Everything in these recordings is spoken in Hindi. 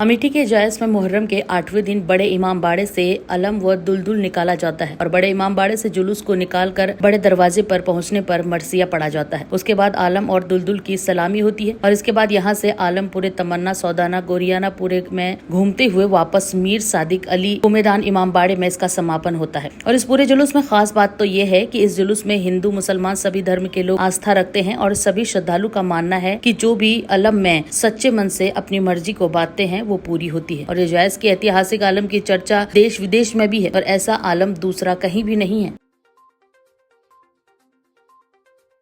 अमेठी के जायस में मुहर्रम के 8वें दिन बड़े इमाम बाड़े से अलम व दुलदुल निकाला जाता है और बड़े इमाम बाड़े से जुलूस को निकालकर बड़े दरवाजे पर पहुंचने पर मरसिया पड़ा जाता है। उसके बाद आलम और दुलदुल की सलामी होती है और इसके बाद यहां से आलम पूरे तमन्ना सौदाना गोरियाना पूरे में घूमते हुए वापस मीर सादिक अली उमेदान इमाम बाड़े में इसका समापन होता है। और इस पूरे जुलूस में खास बात तो ये है कि इस जुलूस में हिंदू मुसलमान सभी धर्म के लोग आस्था रखते हैं और सभी श्रद्धालु का मानना है कि जो भी अलम में सच्चे मन से अपनी मर्जी को बांटते हैं वो पूरी होती है। और ये जायस के ऐतिहासिक आलम की चर्चा देश विदेश में भी है और ऐसा आलम दूसरा कहीं भी नहीं है।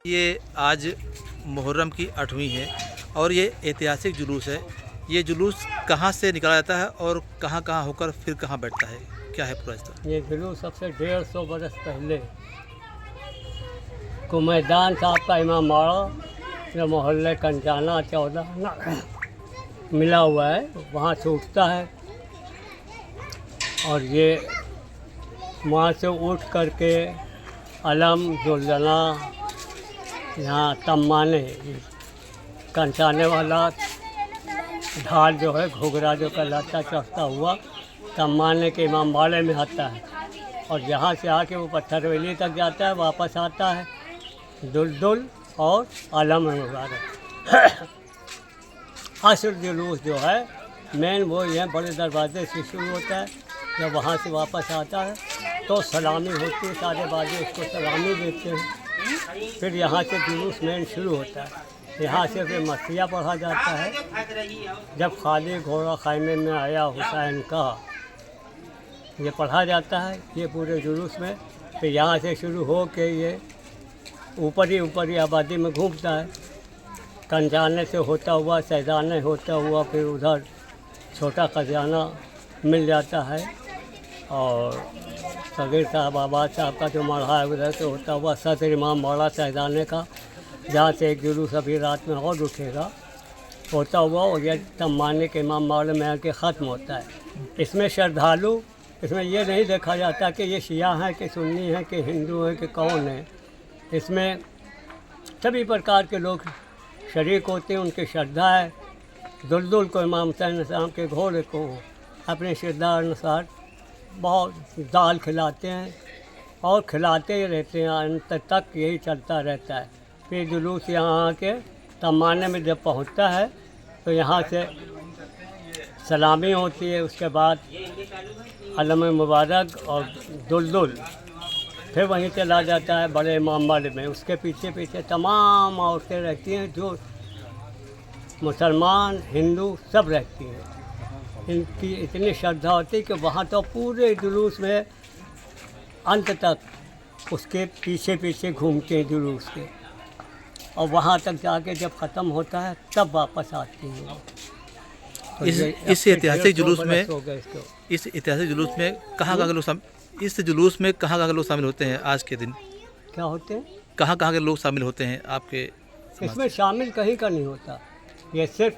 ये आज मुहर्रम की 8वीं है और ये ऐतिहासिक जुलूस है। ये जुलूस कहाँ से निकाला जाता है और कहाँ कहाँ होकर फिर कहाँ बैठता है, क्या है पूरा इसका? ये जुलूस सबसे 150 बरस पहले कुमैदान साहब का इमाम बाड़ा जो मोहल्ले कंचाना 14 मिला हुआ है वहाँ से उठता है और ये वहाँ से उठ करके अलम दुलदुला यहाँ तम्माने कंचाने वाला ढाल जो है घुघरा जो कहलाता चढ़ता हुआ तम्माने के इमाम बाड़े में आता है और यहाँ से आके वो पत्थरवेली तक जाता है, वापस आता है दुलदुल और अलम मुबारक। असर जुलूस जो है मेन वो ये बड़े दरवाजे से शुरू होता है। जब वहाँ से वापस आता है तो सलामी होती है, सारे बाजे उसको सलामी देते हैं। फिर यहाँ से जुलूस मेन शुरू होता है। यहाँ से फिर मसीहा पढ़ा जाता है। जब खाली घोड़ा खाइमे में आया हुसैन का ये पढ़ा जाता है ये पूरे जुलूस में। फिर यहाँ से शुरू हो के ये ऊपर ही आबादी में घूमता है। कंजाने से होता हुआ सैदाने होता हुआ फिर उधर छोटा खजाना मिल जाता है और सगीर साहब आबाद साहब का जो मढ़ा है उधर से होता हुआ सदर इमाम बाड़ा सैदाने का, जहाँ से एक जुलूस अभी रात में और उठेगा, होता हुआ और यह तम्माने के इमाम बाड़े में आके ख़त्म होता है। इसमें श्रद्धालु इसमें ये नहीं देखा जाता कि ये शिया हैं कि सुन्नी हैं कि हिंदू हैं कि कौन है। इसमें सभी प्रकार के लोग शरीक होते हैं, उनकी श्रद्धा है। दुलदुल को इमाम हुसैन साहब के घोड़े को अपनी श्रद्धा अनुसार बहुत दाल खिलाते हैं और खिलाते ही रहते हैं, अंत तक यही चलता रहता है। फिर जुलूस यहाँ आके तम्माने में जब पहुँचता है तो यहाँ से सलामी होती है। उसके बाद अलम मुबारक और दुलदुल फिर वहीं चला जाता है बड़े इमाम बाड़े में। उसके पीछे पीछे तमाम औरतें रहती हैं जो मुसलमान हिंदू सब रहती हैं। इनकी इतनी श्रद्धा होती है कि वहाँ तो पूरे जुलूस में अंत तक उसके पीछे पीछे घूमते हैं जुलूस के और वहाँ तक जाके जब ख़त्म होता है तब वापस आती हैं। तो इस ऐतिहासिक जुलूस में कहाँ के लोग इस जुलूस में कहाँ के लोग शामिल होते हैं? आज के दिन क्या होते हैं, कहाँ के लोग शामिल होते हैं आपके? इसमें शामिल कहीं का नहीं होता। ये सिर्फ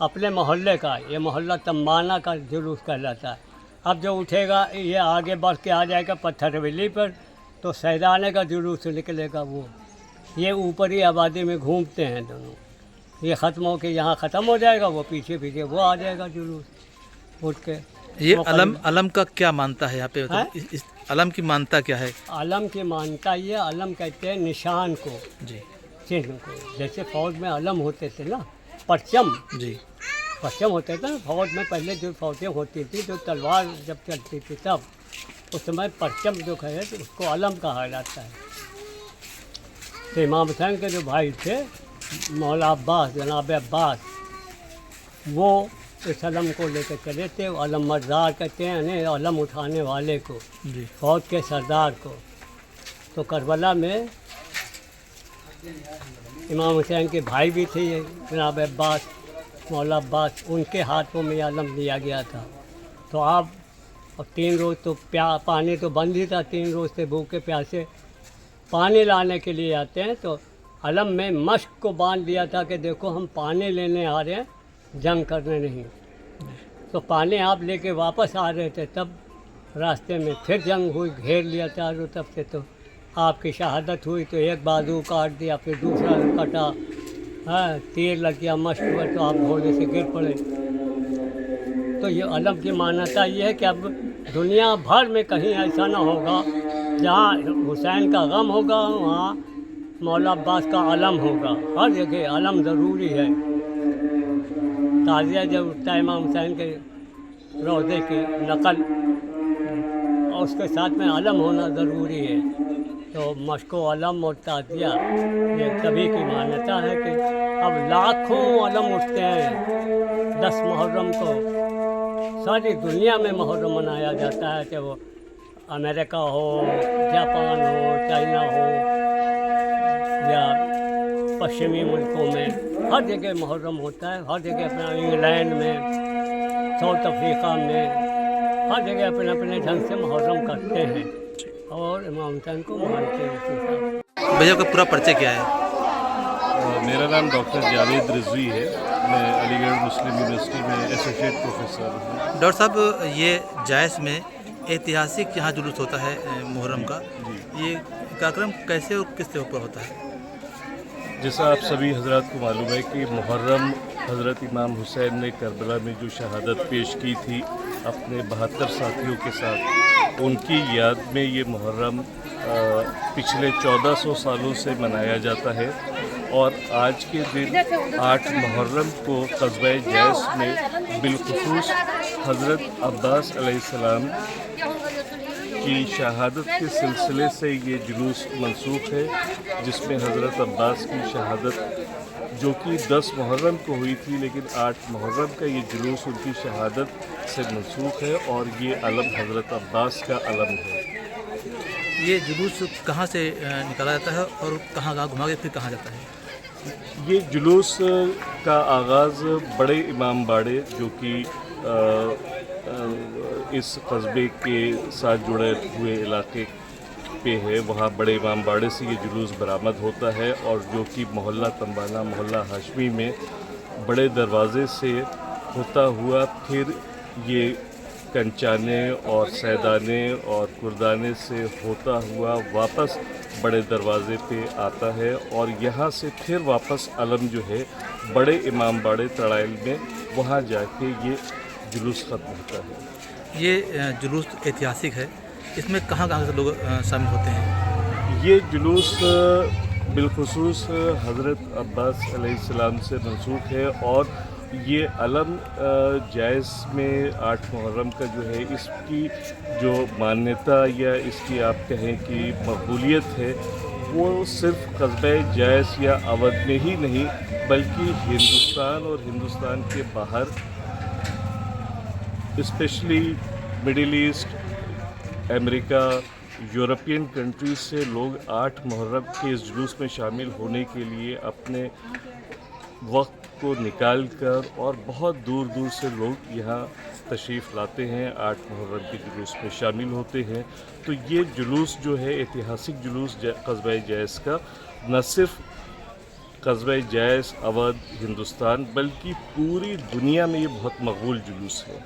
अपने मोहल्ले का, ये मोहल्ला तम्बाना का जुलूस कहलाता है। अब जो उठेगा ये आगे बढ़ के आ जाएगा पत्थरवेली पर तो सैदाने का जुलूस निकलेगा। वो ये ऊपरी आबादी में घूमते हैं दोनों। ये ख़त्म हो के यहाँ ख़त्म हो जाएगा, वो पीछे पीछे वो आ जाएगा जुलूस उठ के। ये अलम का क्या मानता है यहाँ पे? इस अलम की मानता क्या है? अलम की मानता ये, अलम कहते हैं निशान को जी, चिन्ह को। जैसे फौज में अलम होते थे ना, परचम जी, परचम होते थे ना फौज में। पहले जो फौजें होती थी जो तलवार जब चलती थी तब उस समय परचम जो है तो उसको अलम कहा जाता है। तो इमाम हुसैन के जो भाई थे मौला अब्बास, जनाब अब्बास, वो इस अलम को लेकर चले थे। अलम मर्दार कहते हैं यानी अलम उठाने वाले को, फौज के सरदार को। तो करबला में इमाम हुसैन के भाई भी थे जनाब अब्बास, मौला अब्बास, उनके हाथों में अलम दिया गया था। तो आप और 3 रोज़ तो पानी तो बंद ही था, 3 रोज़ से भूखे प्यासे पानी लाने के लिए आते हैं। तो अलम में मश्क को बांध दिया था कि देखो हम पानी लेने आ रहे हैं, जंग करने नहीं। तो पानी आप लेके वापस आ रहे थे तब रास्ते में फिर जंग हुई, घेर लिया चारों तरफ से। तो आपकी शहादत हुई तो एक बाजू काट दिया, फिर दूसरा कटा, हाँ तीर लग गया मश्क पर तो आप घोड़े से गिर पड़े। तो ये अलम की मान्यता ये है कि अब दुनिया भर में कहीं ऐसा ना होगा जहाँ हुसैन का गम होगा वहाँ मौला अब्बास का अलम होगा। हर जगह अलम ज़रूरी है। ताज़िया जब उठता है इमाम हुसैन के रोज़े की नकल और उसके साथ में अलम होना ज़रूरी है। तो मशको अलम और ताज़िया ये सभी की मान्यता है कि अब लाखों अलम उठते हैं 10 मुहर्रम को। सारी दुनिया में मुहर्रम मनाया जाता है, चाहे वो अमेरिका हो, जापान हो, चाइना हो या पश्चिमी मुल्कों में, हर जगह मुहर्रम होता है। हर जगह अपना इंग्लैंड में, साउथ अफ्रीका में, हर जगह अपने अपने ढंग से मुहर्रम करते हैं और इमाम हुसैन को मानते हैं। भैया का पूरा परिचय क्या है? मेरा नाम डॉक्टर जावेद रिजवी है। मैं अलीगढ़ मुस्लिम यूनिवर्सिटी में एसोसिएट प्रोफेसर हूँ। डॉक्टर साहब, ये जायस में ऐतिहासिक यहाँ जुलूस होता है मुहर्रम का, ये कार्यक्रम कैसे और किस तरह पर होता है? जैसा आप सभी हजरात को मालूम है कि मुहर्रम हज़रत इमाम हुसैन ने करबला में जो शहादत पेश की थी अपने 72 साथियों के साथ, उनकी याद में ये मुहर्रम पिछले 1400 सालों से मनाया जाता है। और आज के दिन 8 मुहर्रम को कस्बा जैस में बिलखुसूस हज़रत अब्बास अलैहिस्सलाम की शहादत के सिलसिले से ये जुलूस मनसूख है, जिसमें हज़रत अब्बास की शहादत जो कि 10 मुहर्रम को हुई थी, लेकिन 8 मुहर्रम का ये जुलूस उनकी शहादत से मनसूख है और ये अलम हज़रत अब्बास का अलम है। ये जुलूस कहाँ से निकाला जाता है और कहाँ कहाँ घुमा के फिर कहाँ जाता है? ये जुलूस का आगाज़ बड़े इमाम बाड़े जो कि इस कस्बे के साथ जुड़े हुए इलाके पे है, वहाँ बड़े इमाम बाड़े से ये जुलूस बरामद होता है और जो कि मोहल्ला तंबाना, मोहल्ला हाशमी में बड़े दरवाज़े से होता हुआ फिर ये कंचाने और सैदाने और कुर्दाने से होता हुआ वापस बड़े दरवाज़े पे आता है और यहाँ से फिर वापस अलम जो है बड़े इमाम बाड़े तड़ाइल में, वहाँ जाके ये जुलूस ख़त्म होता है। ये जुलूस ऐतिहासिक है, इसमें कहाँ कहाँ से लोग शामिल होते हैं? ये जुलूस बिलखुसूस हज़रत अब्बास अलैहिस्सलाम से मनसूख है और ये अलम जायस में 8 मुहर्रम का जो है, इसकी जो मान्यता या इसकी आप कहें कि मकबूलियत है, वो सिर्फ कस्बे जायस या अवध में ही नहीं बल्कि हिंदुस्तान और हिंदुस्तान के बाहर, specially middle east, America, European countries से लोग 8 मुहर्रम के इस जुलूस में शामिल होने के लिए अपने वक्त को निकाल कर और बहुत दूर दूर से लोग यहाँ तशरीफ़ लाते हैं, 8 मुहर्रम के जुलूस में शामिल होते हैं। तो ये जुलूस जो है ऐतिहासिक जुलूस कस्बा जैस का, न सिर्फ कस्बा जैस, अवध, हिंदुस्तान, बल्कि पूरी दुनिया में ये बहुत मकबूल जुलूस है।